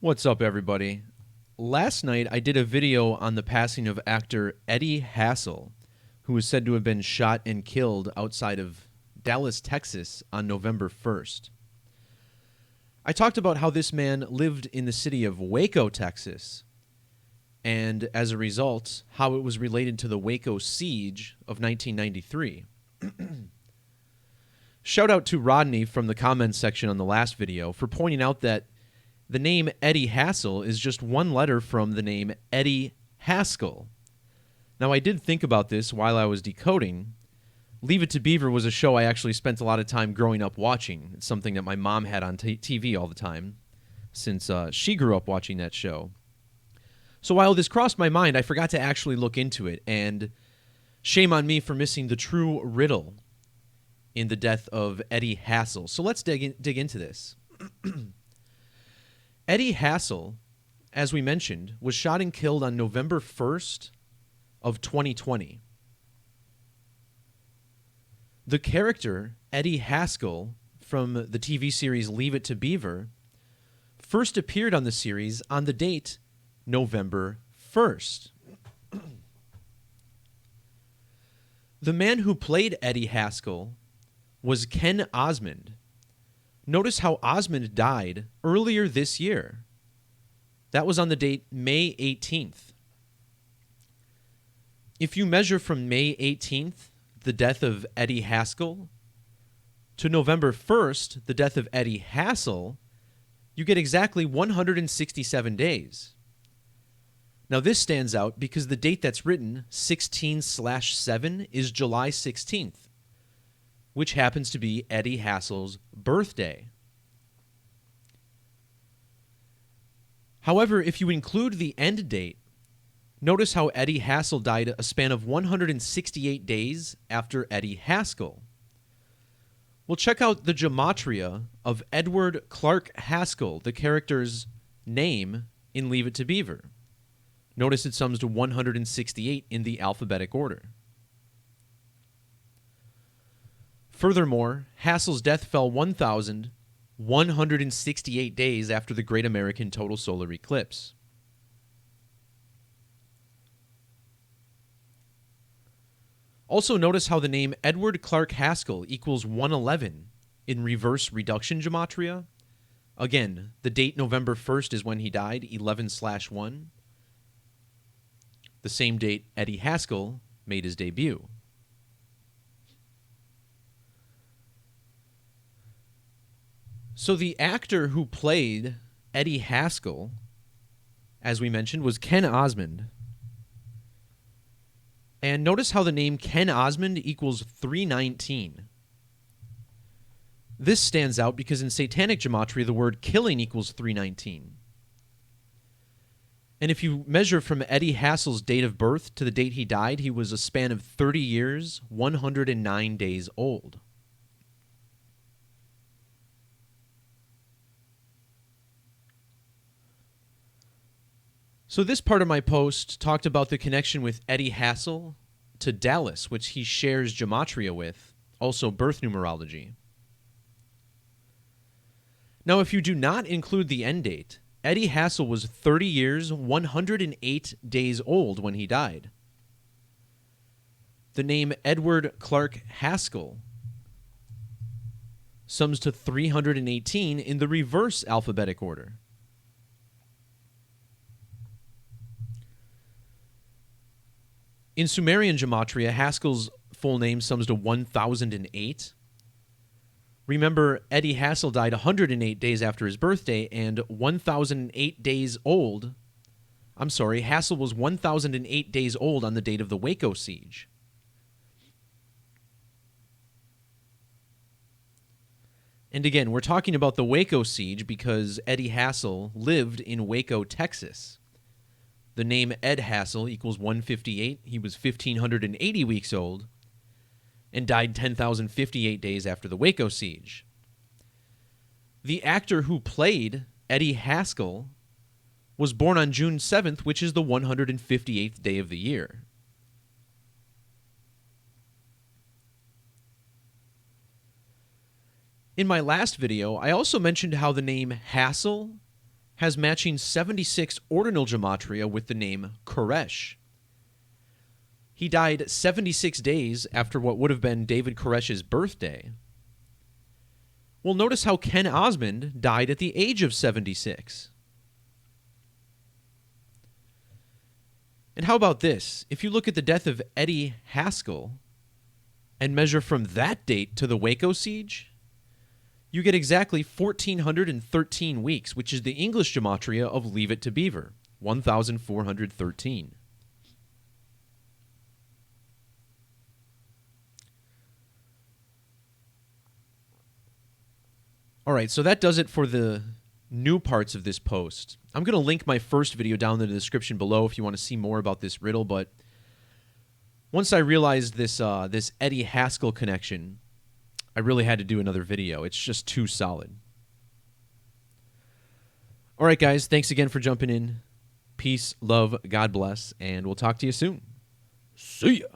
What's up, everybody? Last night, I did a video on the passing of actor Eddie Hassell, who was said to have been shot and killed outside of Dallas, Texas on November 1st. I talked about how this man lived in the city of Waco, Texas, and as a result, how it was related to the Waco siege of 1993. Shout out to Rodney from the comments section on the last video for pointing out that the name Eddie Hassell is just one letter from the name Eddie Haskell. Now, I did think about this while I was decoding. Leave It to Beaver was a show I actually spent a lot of time growing up watching. It's something that my mom had on TV all the time, since she grew up watching that show. So while this crossed my mind, I forgot to actually look into it, and shame on me for missing the true riddle in the death of Eddie Hassell. So let's dig into this. Eddie Hassell, as we mentioned, was shot and killed on November 1st of 2020. The character, Eddie Haskell, from the TV series Leave It to Beaver, first appeared on the series on the date November 1st. The man who played Eddie Haskell was Ken Osmond. Notice how Osmond died earlier this year. That was on the date May 18th. If you measure from May 18th, the death of Eddie Haskell, to November 1st, the death of Eddie Hassell, you get exactly 167 days. Now this stands out because the date that's written, 16/7, is July 16th. Which happens to be Eddie Hassell's birthday. However, if you include the end date, notice how Eddie Hassell died a span of 168 days after Eddie Haskell. We'll check out the Gematria of Edward Clark Haskell, the character's name in Leave It to Beaver. Notice it sums to 168 in the alphabetic order. Furthermore, Hassell's death fell 1,168 days after the Great American Total Solar Eclipse. Also notice how the name Edward Clark Haskell equals 111 in reverse reduction gematria. Again, the date November 1st is when he died, 11/1. The same date Eddie Haskell made his debut. So the actor who played Eddie Haskell, as we mentioned, was Ken Osmond. And notice how the name Ken Osmond equals 319. This stands out because in Satanic Gematria, the word killing equals 319. And if you measure from Eddie Hassell's date of birth to the date he died, he was a span of 30 years, 109 days old. So this part of my post talked about the connection with Eddie Hassell to Dallas, which he shares Gematria with, also birth numerology. Now, if you do not include the end date, Eddie Hassell was 30 years, 108 days old when he died. The name Edward Clark Haskell sums to 318 in the reverse alphabetic order. In Sumerian Gematria, Haskell's full name sums to 1008. Remember, Eddie Hassell died 108 days after his birthday and 1008 days old. I'm sorry, Hassell was 1008 days old on the date of the Waco siege. And again, we're talking about the Waco siege because Eddie Hassell lived in Waco, Texas. The name Ed Hassell equals 158. He was 1,580 weeks old and died 10,058 days after the Waco siege. The actor who played Eddie Haskell was born on June 7th, which is the 158th day of the year. In my last video, I also mentioned how the name Hassell has matching 76 ordinal gematria with the name Koresh. He died 76 days after what would have been David Koresh's birthday. Well, notice how Ken Osmond died at the age of 76. And how about this? If you look at the death of Eddie Haskell and measure from that date to the Waco siege, you get exactly 1,413 weeks, which is the English gematria of Leave It to Beaver, 1,413. All right, so that does it for the new parts of this post. I'm going to link my first video down in the description below if you want to see more about this riddle, but once I realized this Eddie Haskell connection, I really had to do another video. It's just too solid. All right, guys, thanks again for jumping in. Peace, love, God bless, and we'll talk to you soon. See ya.